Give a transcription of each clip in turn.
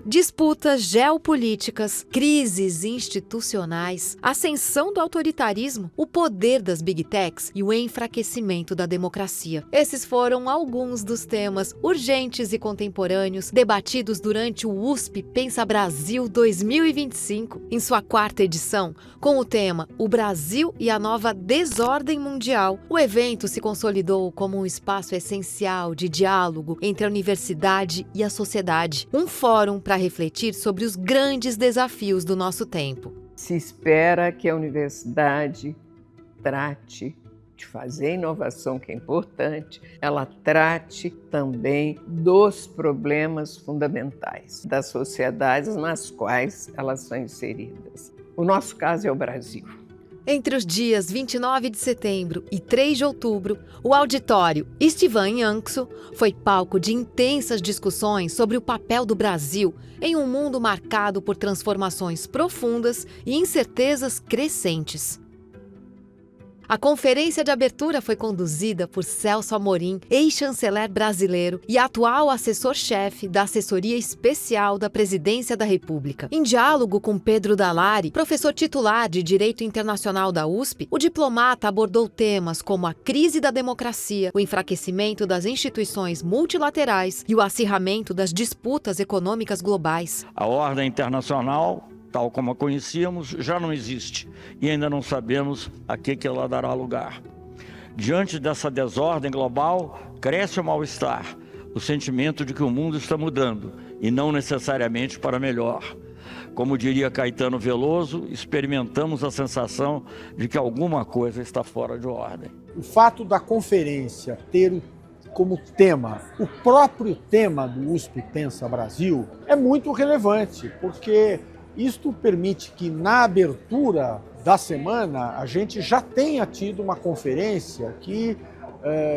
disputas geopolíticas, crises institucionais, ascensão do autoritarismo, o poder das Big Techs e o enfraquecimento da democracia. Esses foram alguns dos temas urgentes e contemporâneos debatidos durante o USP Pensa Brasil 2025, em sua 4ª edição, com o tema O Brasil e a Nova Desordem Mundial. O evento se consolidou como um espaço essencial de diálogo entre a universidade e a sociedade, um fórum para refletir sobre os grandes desafios do nosso tempo. Se espera que a universidade trate de fazer inovação, que é importante, ela trate também dos problemas fundamentais das sociedades nas quais elas são inseridas. O nosso caso é o Brasil. Entre os dias 29 de setembro e 3 de outubro, o auditório Estevan Yanxo foi palco de intensas discussões sobre o papel do Brasil em um mundo marcado por transformações profundas e incertezas crescentes. A conferência de abertura foi conduzida por Celso Amorim, ex-chanceler brasileiro e atual assessor-chefe da Assessoria Especial da Presidência da República. Em diálogo com Pedro Dalari, professor titular de Direito Internacional da USP, o diplomata abordou temas como a crise da democracia, o enfraquecimento das instituições multilaterais e o acirramento das disputas econômicas globais. A ordem internacional, tal como a conhecíamos, já não existe e ainda não sabemos a que ela dará lugar. Diante dessa desordem global, cresce o mal-estar, o sentimento de que o mundo está mudando e não necessariamente para melhor. Como diria Caetano Veloso, experimentamos a sensação de que alguma coisa está fora de ordem. O fato da conferência ter como tema o próprio tema do USP Pensa Brasil é muito relevante, porque isto permite que, na abertura da semana, a gente já tenha tido uma conferência que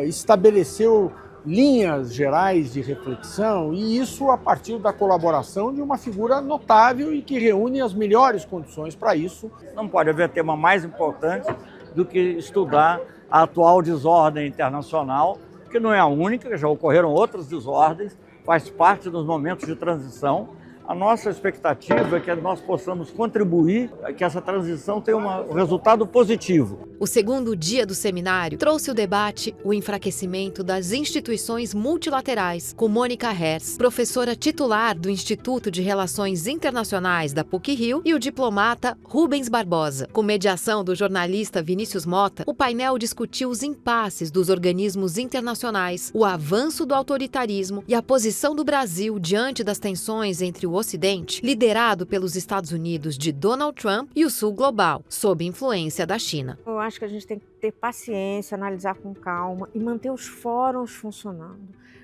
estabeleceu linhas gerais de reflexão, e isso a partir da colaboração de uma figura notável e que reúne as melhores condições para isso. Não pode haver tema mais importante do que estudar a atual desordem internacional, que não é a única, já ocorreram outras desordens, faz parte dos momentos de transição. A nossa expectativa é que nós possamos contribuir a que essa transição tenha um resultado positivo. O segundo dia do seminário trouxe o debate O Enfraquecimento das Instituições Multilaterais, com Mônica Herz, professora titular do Instituto de Relações Internacionais da PUC-Rio, e o diplomata Rubens Barbosa. Com mediação do jornalista Vinícius Mota, o painel discutiu os impasses dos organismos internacionais, o avanço do autoritarismo e a posição do Brasil diante das tensões entre o Ocidente, liderado pelos Estados Unidos de Donald Trump, e o Sul global, sob influência da China. Eu acho que a gente tem que ter paciência, analisar com calma e manter os fóruns funcionando,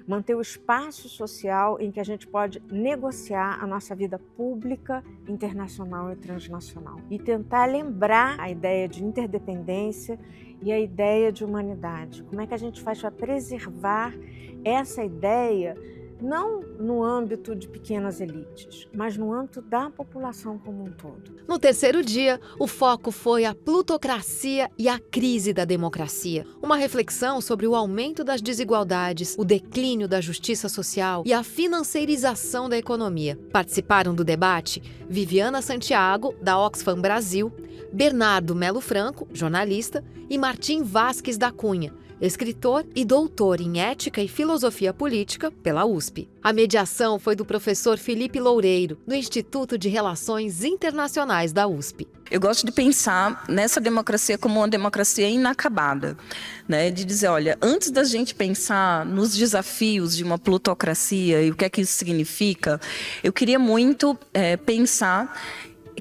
manter o espaço social em que a gente pode negociar a nossa vida pública, internacional e transnacional. E tentar lembrar a ideia de interdependência e a ideia de humanidade. Como é que a gente faz para preservar essa ideia, não no âmbito de pequenas elites, mas no âmbito da população como um todo. No terceiro dia, o foco foi a plutocracia e a crise da democracia. Uma reflexão sobre o aumento das desigualdades, o declínio da justiça social e a financeirização da economia. Participaram do debate Viviana Santiago, da Oxfam Brasil, Bernardo Melo Franco, jornalista, e Martim Vasques da Cunha, escritor e doutor em Ética e Filosofia Política pela USP. A mediação foi do professor Felipe Loureiro, do Instituto de Relações Internacionais da USP. Eu gosto de pensar nessa democracia como uma democracia inacabada, né? De dizer, olha, antes da gente pensar nos desafios de uma plutocracia e o que é que isso significa, eu queria muito pensar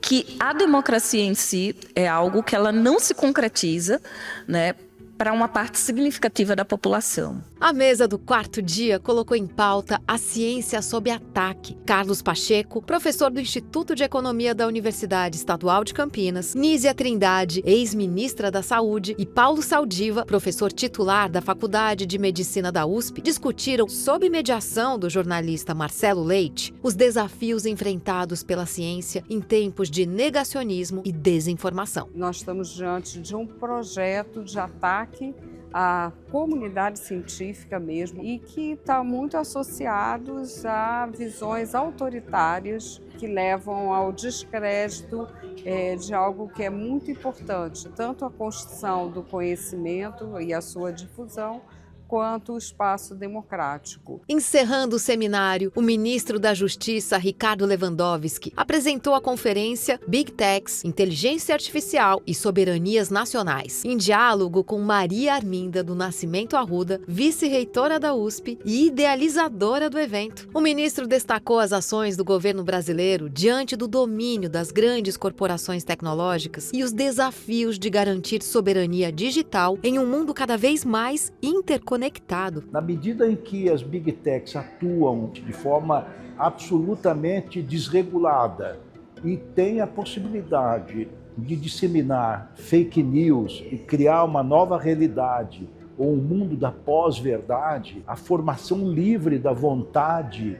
que a democracia em si é algo que ela não se concretiza, né, para uma parte significativa da população. A mesa do quarto dia colocou em pauta a ciência sob ataque. Carlos Pacheco, professor do Instituto de Economia da Universidade Estadual de Campinas, Nízia Trindade, ex-ministra da Saúde, e Paulo Saldiva, professor titular da Faculdade de Medicina da USP, discutiram, sob mediação do jornalista Marcelo Leite, os desafios enfrentados pela ciência em tempos de negacionismo e desinformação. Nós estamos diante de um projeto de ataque a comunidade científica mesmo, e que está muito associados a visões autoritárias que levam ao descrédito de algo que é muito importante, tanto a construção do conhecimento e a sua difusão, quanto o espaço democrático. Encerrando o seminário, o ministro da Justiça, Ricardo Lewandowski, apresentou a conferência Big Techs, Inteligência Artificial e Soberanias Nacionais, em diálogo com Maria Arminda do Nascimento Arruda, vice-reitora da USP e idealizadora do evento. O ministro destacou as ações do governo brasileiro diante do domínio das grandes corporações tecnológicas e os desafios de garantir soberania digital em um mundo cada vez mais interconectado. Na medida em que as Big Techs atuam de forma absolutamente desregulada e têm a possibilidade de disseminar fake news e criar uma nova realidade ou um mundo da pós-verdade, a formação livre da vontade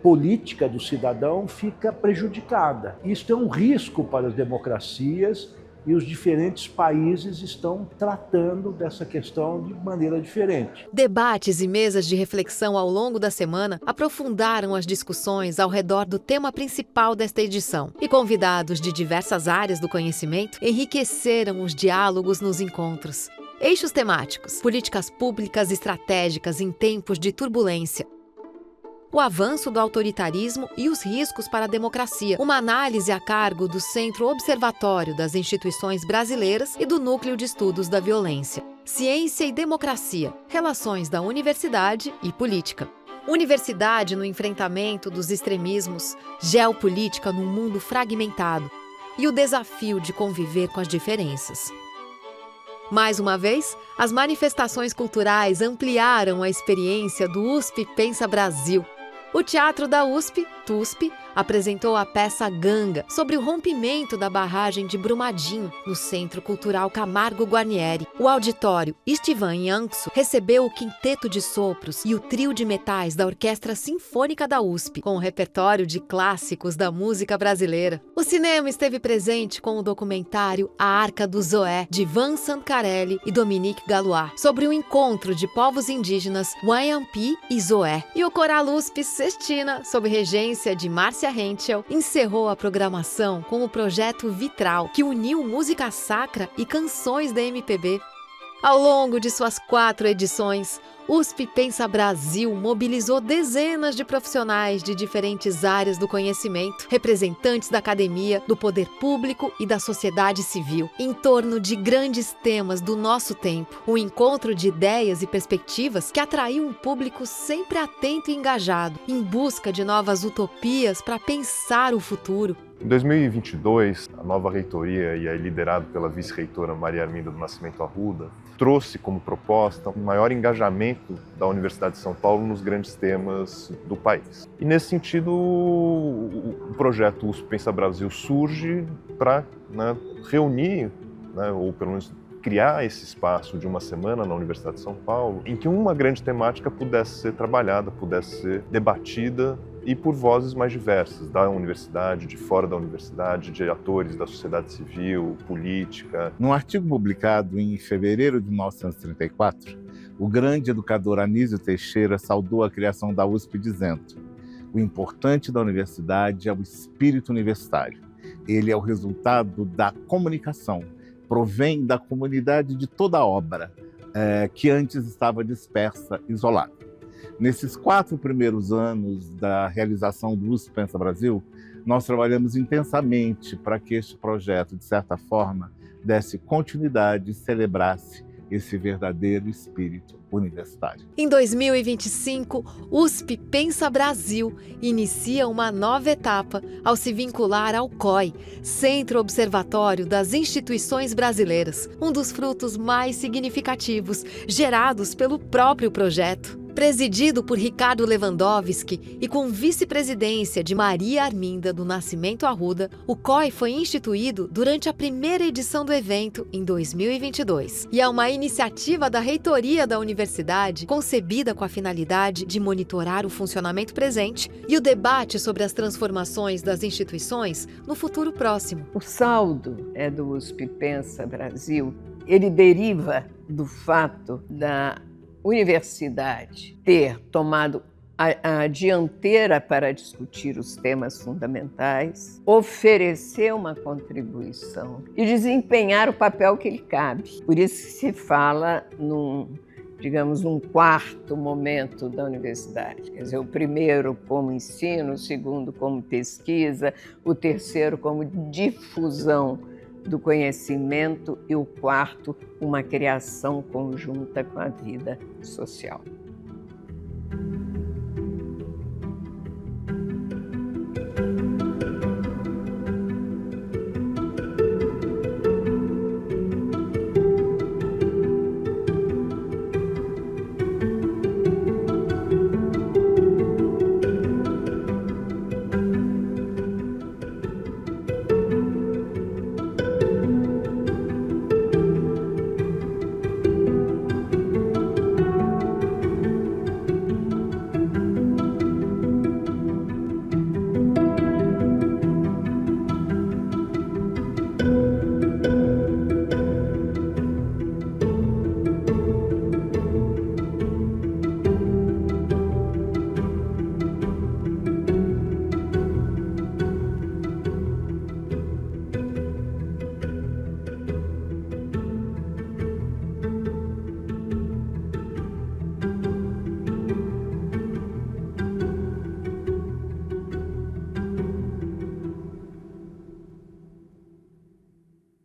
política do cidadão fica prejudicada. Isso é um risco para as democracias e os diferentes países estão tratando dessa questão de maneira diferente. Debates e mesas de reflexão ao longo da semana aprofundaram as discussões ao redor do tema principal desta edição. E convidados de diversas áreas do conhecimento enriqueceram os diálogos nos encontros. Eixos temáticos: políticas públicas estratégicas em tempos de turbulência. O avanço do autoritarismo e os riscos para a democracia. Uma análise a cargo do Centro Observatório das Instituições Brasileiras e do Núcleo de Estudos da Violência. Ciência e democracia. Relações da universidade e política. Universidade no enfrentamento dos extremismos. Geopolítica num mundo fragmentado. E o desafio de conviver com as diferenças. Mais uma vez, as manifestações culturais ampliaram a experiência do USP Pensa Brasil. O Teatro da USP, TUSP, apresentou a peça Ganga, sobre o rompimento da barragem de Brumadinho, no Centro Cultural Camargo Guarnieri. O auditório Istvan Yankso recebeu o Quinteto de Sopros e o Trio de Metais da Orquestra Sinfônica da USP, com um repertório de clássicos da música brasileira. O cinema esteve presente com o documentário A Arca do Zoé, de Van Sancarelli e Dominique Galois, sobre o encontro de povos indígenas Wayampi e Zoé. E o Coral USP Sestina, sob regência de Márcia Henschel, encerrou a programação com o projeto Vitral, que uniu música sacra e canções da MPB. Ao longo de suas 4 edições, USP Pensa Brasil mobilizou dezenas de profissionais de diferentes áreas do conhecimento, representantes da academia, do poder público e da sociedade civil, em torno de grandes temas do nosso tempo. Um encontro de ideias e perspectivas que atraiu um público sempre atento e engajado, em busca de novas utopias para pensar o futuro. Em 2022, a nova reitoria, e aí liderado pela vice-reitora Maria Arminda do Nascimento Arruda, trouxe como proposta um maior engajamento da Universidade de São Paulo nos grandes temas do país. E nesse sentido, o projeto USP Pensa Brasil surge para reunir, ou pelo menos criar esse espaço de uma semana na Universidade de São Paulo, em que uma grande temática pudesse ser trabalhada, pudesse ser debatida e por vozes mais diversas, da universidade, de fora da universidade, de atores da sociedade civil, política. Num artigo publicado em fevereiro de 1934, o grande educador Anísio Teixeira saudou a criação da USP dizendo: o importante da universidade é o espírito universitário. Ele é o resultado da comunicação, provém da comunidade de toda a obra, que antes estava dispersa, isolada. Nesses 4 primeiros anos da realização do USP Pensa Brasil, nós trabalhamos intensamente para que este projeto, de certa forma, desse continuidade e celebrasse esse verdadeiro espírito universitário. Em 2025, USP Pensa Brasil inicia uma nova etapa ao se vincular ao COI, Centro Observatório das Instituições Brasileiras, um dos frutos mais significativos gerados pelo próprio projeto. Presidido por Ricardo Lewandowski e com vice-presidência de Maria Arminda do Nascimento Arruda, o COI foi instituído durante a primeira edição do evento, em 2022. E é uma iniciativa da reitoria da universidade, concebida com a finalidade de monitorar o funcionamento presente e o debate sobre as transformações das instituições no futuro próximo. O saldo do USP Pensa Brasil ele deriva do fato da universidade ter tomado a dianteira para discutir os temas fundamentais, oferecer uma contribuição e desempenhar o papel que lhe cabe. Por isso que se fala num quarto momento da universidade. Quer dizer, o primeiro como ensino, o segundo como pesquisa, o terceiro como difusão do conhecimento e o quarto, uma criação conjunta com a vida social.